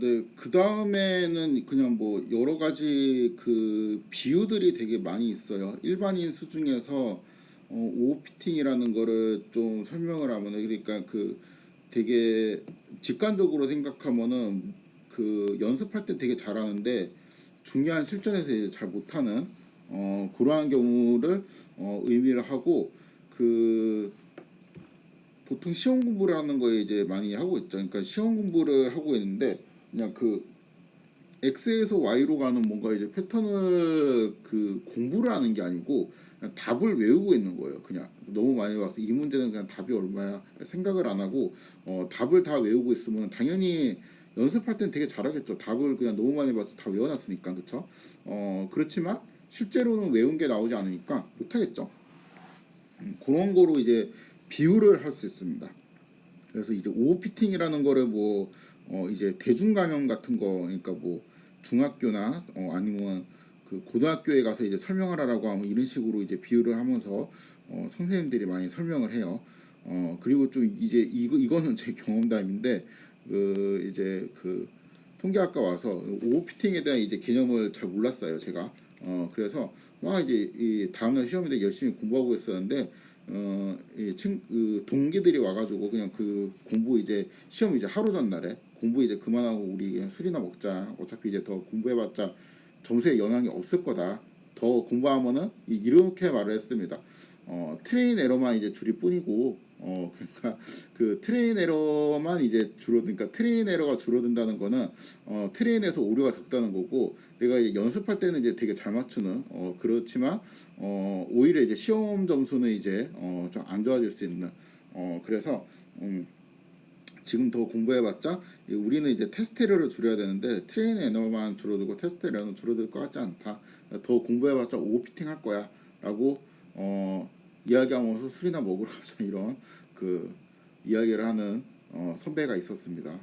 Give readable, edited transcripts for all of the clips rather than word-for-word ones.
네, 그 다음에는 그냥 뭐 여러 가지 그 비유들이 되게 많이 있어요. 일반인 수중에서 오피팅이라는 거를 좀 설명을 하면은, 그러니까 그 되게 직관적으로 생각하면은 그 연습할 때 되게 잘하는데 중요한 실전에서 이제 잘 못하는 그러한 경우를 의미를 하고, 그 보통 시험 공부를 하는 거에 이제 많이 하고 있죠. 그러니까 시험 공부를 하고 있는데 그냥 그 X에서 Y로 가는 뭔가 이제 패턴을 그 공부를 하는 게 아니고 그냥 답을 외우고 있는 거예요. 그냥 너무 많이 와서 이 문제는 그냥 답이 얼마야 생각을 안 하고 답을 다 외우고 있으면 당연히 연습할 땐 되게 잘하겠죠. 답을 그냥 너무 많이 봐서 다 외워놨으니까. 그쵸? 그렇지만 실제로는 외운 게 나오지 않으니까 못하겠죠. 그런 거로 이제 비유를 할 수 있습니다. 그래서 이제 오피팅이라는 거를 뭐 이제 대중 강연 같은 거, 그러니까 뭐 중학교나 아니면 그 고등학교에 가서 이제 설명을 하라고 하면 이런 식으로 이제 비유를 하면서 선생님들이 많이 설명을 해요. 그리고 좀 이제 이거는 제 경험담인데, 그 이제 그 통계학과 와서 오피팅에 대한 이제 개념을 잘 몰랐어요, 제가. 그래서 막 이제 이 다음날 시험인데 열심히 공부하고 있었는데 그 동기들이 와가지고 그냥 그 공부 이제 시험 이제 하루 전날에 공부 이제 그만하고 우리 그냥 술이나 먹자. 어차피 이제 더 공부해봤자 점수에 영향이 없을 거다. 더 공부하면은 이렇게 말을 했습니다. 트레인 에러만 이제 줄일 뿐이고, 그러니까 그 트레인 에러만 이제 그러니까 트레인 에러가 줄어든다는 거는 트레인에서 오류가 적다는 거고, 내가 이제 연습할 때는 이제 되게 잘 맞추는 그렇지만 오히려 이제 시험 점수는 이제 좀 안 좋아질 수 있는 그래서 지금 더 공부해봤자 우리는 이제 테스트 에러를 줄여야 되는데 트레인 에러만 줄어들고 테스트 에러는 줄어들 것 같지 않다. 더 공부해봤자 오피팅 할 거야 라고 이야기하면서 술이나 먹으러 가자 이런 그 이야기를 하는 선배가 있었습니다.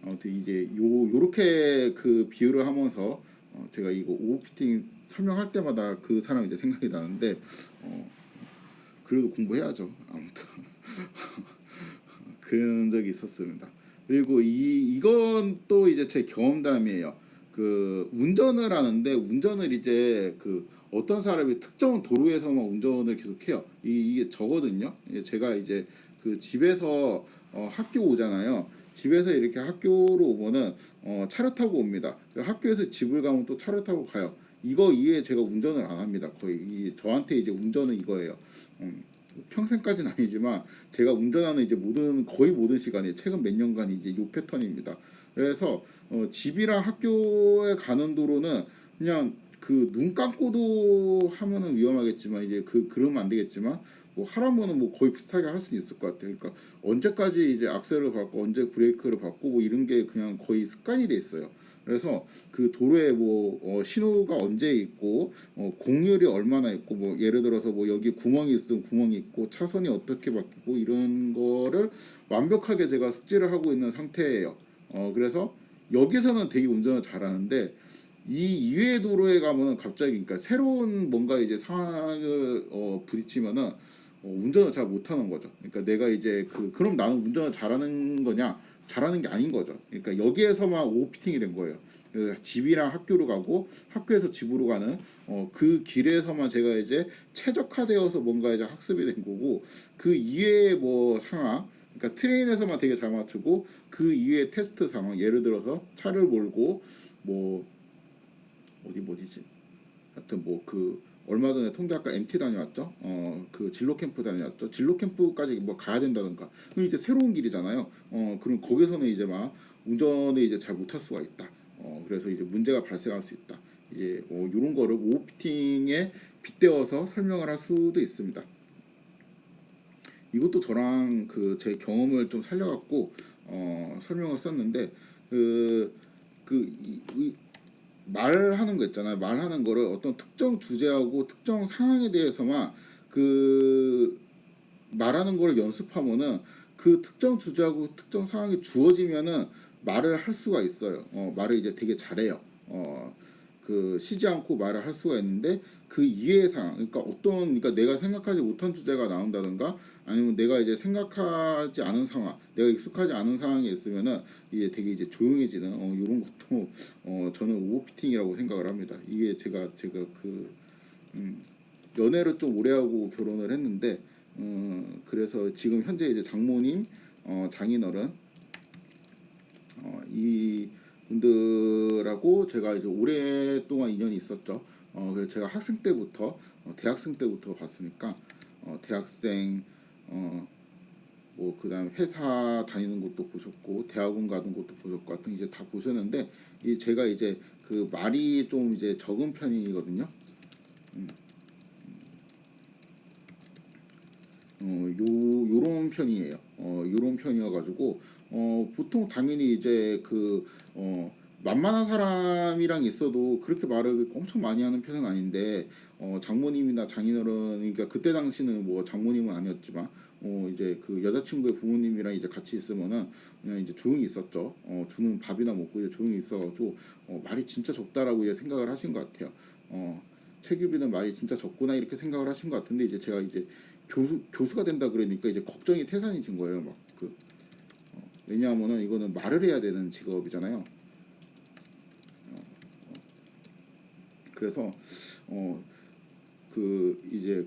아무튼 이제 요렇게 그 비유를 하면서 제가 이거 오피팅 설명할 때마다 그 사람이 이제 생각이 나는데 그래도 공부해야죠. 아무튼 그런 적이 있었습니다. 그리고 이건 또 이제 제 경험담이에요. 그 운전을 하는데 운전을 이제 그 어떤 사람이 특정 도로에서만 운전을 계속해요. 이게 저거든요. 제가 이제 그 집에서 학교 오잖아요. 집에서 이렇게 학교로 오면은 차를 타고 옵니다. 학교에서 집을 가면 또 차를 타고 가요. 이거 이외에 제가 운전을 안 합니다. 거의 저한테 이제 운전은 이거예요. 평생까지는 아니지만 제가 운전하는 이제 거의 모든 시간이 최근 몇 년간 이제 요 패턴입니다. 그래서 집이랑 학교에 가는 도로는 그냥 그 눈 감고도 하면은 위험하겠지만 이제 그러면 안 되겠지만 뭐 하라면은 뭐 거의 비슷하게 할 수 있을 것 같아요. 그러니까 언제까지 이제 악셀을 밟고 언제 브레이크를 밟고 뭐 이런 게 그냥 거의 습관이 돼 있어요. 그래서 그 도로에 뭐 신호가 언제 있고 공률이 얼마나 있고 뭐 예를 들어서 뭐 여기 구멍이 있으면 구멍이 있고 차선이 어떻게 바뀌고 이런 거를 완벽하게 제가 숙지를 하고 있는 상태예요. 그래서 여기서는 되게 운전을 잘하는데 이 이외의 도로에 가면은 갑자기 그러니까 새로운 뭔가 이제 상황을 부딪히면은 운전을 잘 못하는 거죠. 그러니까 내가 이제 그럼 나는 운전을 잘하는 거냐? 잘하는 게 아닌 거죠. 그러니까 여기에서만 오피팅이 된 거예요. 그 집이랑 학교로 가고 학교에서 집으로 가는 그 길에서만 제가 이제 최적화되어서 뭔가 이제 학습이 된 거고, 그 이외의 뭐 상황, 그러니까 트레인에서만 되게 잘 맞추고 그 이외의 테스트 상황, 예를 들어서 차를 몰고 뭐 어디지? 하여튼 뭐 그 얼마 전에 통계학과 MT 다녀왔죠. 그 진로 캠프 다녀왔죠. 진로 캠프까지 뭐 가야 된다던가. 그럼 이제 새로운 길이잖아요. 그럼 거기서는 이제 막 운전을 이제 잘 못할 수가 있다. 그래서 이제 문제가 발생할 수 있다. 이제 이런 거를 오피팅에 빗대어서 설명을 할 수도 있습니다. 이것도 저랑 그 제 경험을 좀 살려갖고 설명을 썼는데 그 말하는 거 있잖아요. 말하는 거를 어떤 특정 주제하고 특정 상황에 대해서만 그 말하는 거를 연습하면은 그 특정 주제하고 특정 상황이 주어지면은 말을 할 수가 있어요. 말을 이제 되게 잘해요. 그 쉬지 않고 말을 할 수가 있는데 그 이해의 상황, 그러니까 내가 생각하지 못한 주제가 나온다든가 아니면 내가 이제 생각하지 않은 상황, 내가 익숙하지 않은 상황에 있으면은 이제 되게 이제 조용해지는 이런 것도 저는 오버피팅이라고 생각을 합니다. 이게 제가 그 연애를 좀 오래 하고 결혼을 했는데 그래서 지금 현재 이제 장모님, 장인어른 이 분들하고 제가 이제 오랫동안 인연이 있었죠. 그래서 제가 학생 때부터 대학생 때부터 봤으니까 대학생 뭐 그다음 회사 다니는 것도 보셨고 대학원 가는 것도 보셨고 하여튼 이제 다 보셨는데 이 제가 이제 그 말이 좀 이제 적은 편이거든요. 요런 편이에요. 요런 편이어가지고 보통 당연히 이제 만만한 사람이랑 있어도 그렇게 말을 엄청 많이 하는 편은 아닌데 장모님이나 장인어른 그러니까 그때 당시는 뭐 장모님은 아니었지만 이제 그 여자친구의 부모님이랑 이제 같이 있으면은 그냥 이제 조용히 있었죠. 주는 밥이나 먹고 이제 조용히 있어가지고 말이 진짜 적다라고 이제 생각을 하신 것 같아요. 최규빈은 말이 진짜 적구나 이렇게 생각을 하신 것 같은데 이제 제가 이제 교수가 된다 그러니까 이제 걱정이 태산이 진 거예요. 왜냐하면은 이거는 말을 해야 되는 직업이잖아요. 그래서 이제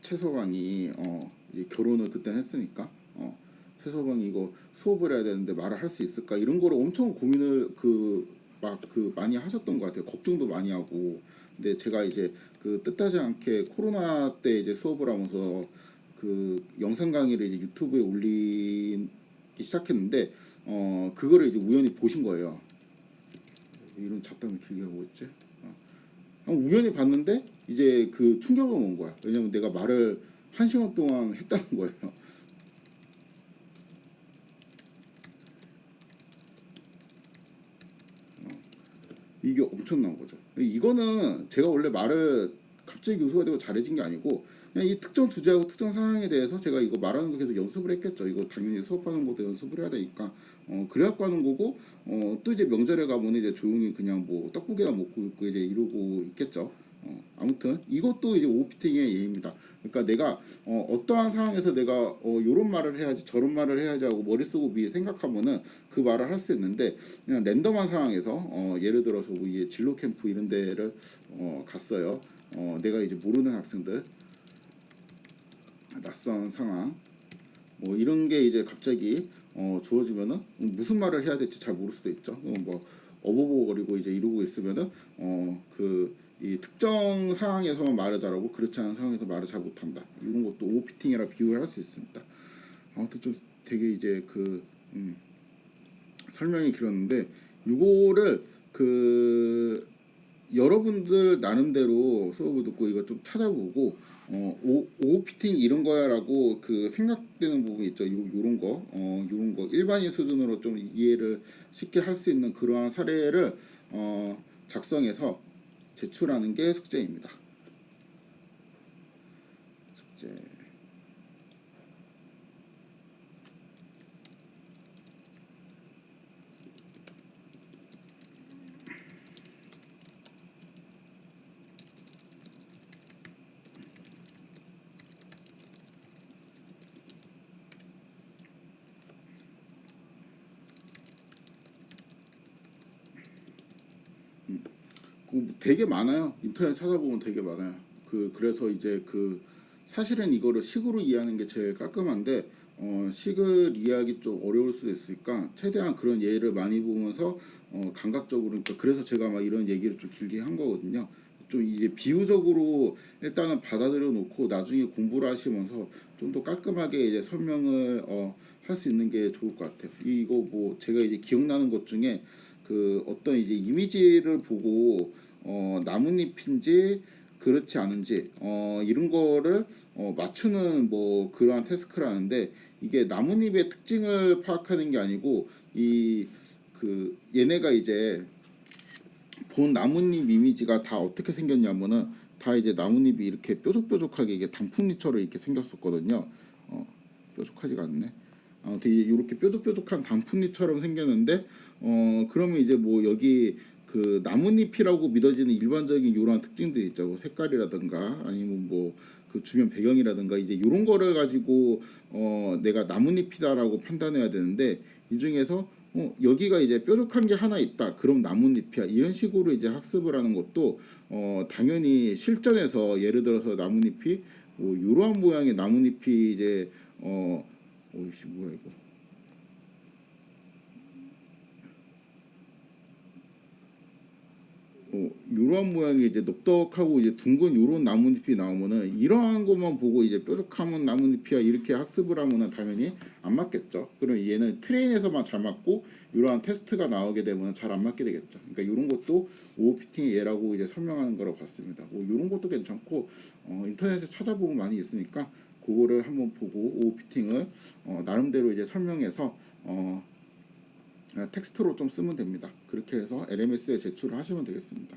최서방이 이제 결혼을 그때 했으니까 최서방이 이거 수업을 해야 되는데 말을 할 수 있을까 이런 거를 엄청 고민을 많이 하셨던 것 같아요. 걱정도 많이 하고. 근데 제가 이제 뜻하지 않게 코로나 때 이제 수업을 하면서 영상 강의를 이제 유튜브에 올리기 시작했는데 그거를 이제 우연히 보신 거예요. 이런 잡담을 길게 하고 있지. 우연히 봤는데 이제 충격을 온 거야. 왜냐면 내가 말을 1시간 동안 했다는 거예요. 이게 엄청난 거죠. 이거는 제가 원래 말을 갑자기 교수가 되고 잘해진 게 아니고 그냥 이 특정 주제하고 특정 상황에 대해서 제가 이거 말하는 거 계속 연습을 했겠죠. 이거 당연히 수업하는 것도 연습을 해야 되니까 그래갖고 하는 거고 또 이제 명절에 가면 이제 조용히 그냥 뭐 떡국이나 먹고 있고 이제 이러고 있겠죠. 아무튼 이것도 이제 오피팅의 예입니다. 그러니까 내가 어떠한 상황에서 내가 요런 말을 해야지 저런 말을 해야지 하고 머릿속 위에 생각하면은 그 말을 할 수 있는데 그냥 랜덤한 상황에서 예를 들어서 뭐 이게 진로 캠프 이런 데를 갔어요. 내가 이제 모르는 학생들 낯선 상황 뭐 이런 게 이제 갑자기 주어지면은 무슨 말을 해야 될지 잘 모를 수도 있죠. 뭐 어버버거리고 이제 이러고 있으면은 이 특정 상황에서만 말을 잘하고 그렇지 않은 상황에서 말을 잘 못한다. 이런 것도 오피팅이라 비유를 할 수 있습니다. 아무튼 좀 되게 이제 설명이 길었는데 이거를 여러분들 나름대로 수업을 듣고 이거 좀 찾아보고 오피팅 이런 거야라고 생각되는 부분이 있죠. 요런 거 일반인 수준으로 좀 이해를 쉽게 할 수 있는 그러한 사례를 작성해서 제출하는 게 숙제입니다. 숙제. 되게 많아요. 인터넷 찾아보면 되게 많아요. 그래서 이제 사실은 이거를 식으로 이해하는 게 제일 깔끔한데 식을 이해하기 좀 어려울 수도 있으니까 최대한 그런 예를 많이 보면서 감각적으로 그래서 제가 막 이런 얘기를 좀 길게 한 거거든요. 좀 이제 비유적으로 일단은 받아들여 놓고 나중에 공부를 하시면서 좀 더 깔끔하게 이제 설명을 할 수 있는 게 좋을 것 같아요. 이거 뭐 제가 이제 기억나는 것 중에 어떤 이제 이미지를 보고 나뭇잎인지 그렇지 않은지 이런 거를 맞추는 뭐 그러한 태스크를 하는데 이게 나뭇잎의 특징을 파악하는 게 아니고 얘네가 이제 본 나뭇잎 이미지가 다 어떻게 생겼냐면은 다 이제 나뭇잎이 이렇게 뾰족뾰족하게 이게 단풍잎처럼 이렇게 생겼었거든요. 뾰족하지가 않네. 아무튼 이렇게 뾰족뾰족한 단풍잎처럼 생겼는데 그러면 이제 뭐 여기 그 나뭇잎이라고 믿어지는 일반적인 이러한 특징들이 있죠. 뭐 색깔이라든가 아니면 뭐 그 주변 배경이라든가 이제 이런 거를 가지고 내가 나뭇잎이다라고 판단해야 되는데 이 중에서 여기가 이제 뾰족한 게 하나 있다. 그럼 나뭇잎이야. 이런 식으로 이제 학습을 하는 것도 당연히 실전에서 예를 들어서 나뭇잎이 뭐 이러한 모양의 나뭇잎이 이제 오이씨 뭐야 이거. 요런 모양이 이제 넓적하고 이제 둥근 요런 나뭇잎이 나오면은 이러한 것만 보고 이제 뾰족하면 나뭇잎이야 이렇게 학습을 하면은 당연히 안 맞겠죠. 그럼 얘는 트레인에서만 잘 맞고 이러한 테스트가 나오게 되면 잘 안 맞게 되겠죠. 그러니까 이런 것도 오버 피팅의 예라고 이제 설명하는 거라고 봤습니다. 뭐 이런 것도 괜찮고 인터넷에 찾아보면 많이 있으니까 그거를 한번 보고 오버 피팅을 나름대로 이제 설명해서 텍스트로 좀 쓰면 됩니다. 그렇게 해서 LMS에 제출을 하시면 되겠습니다.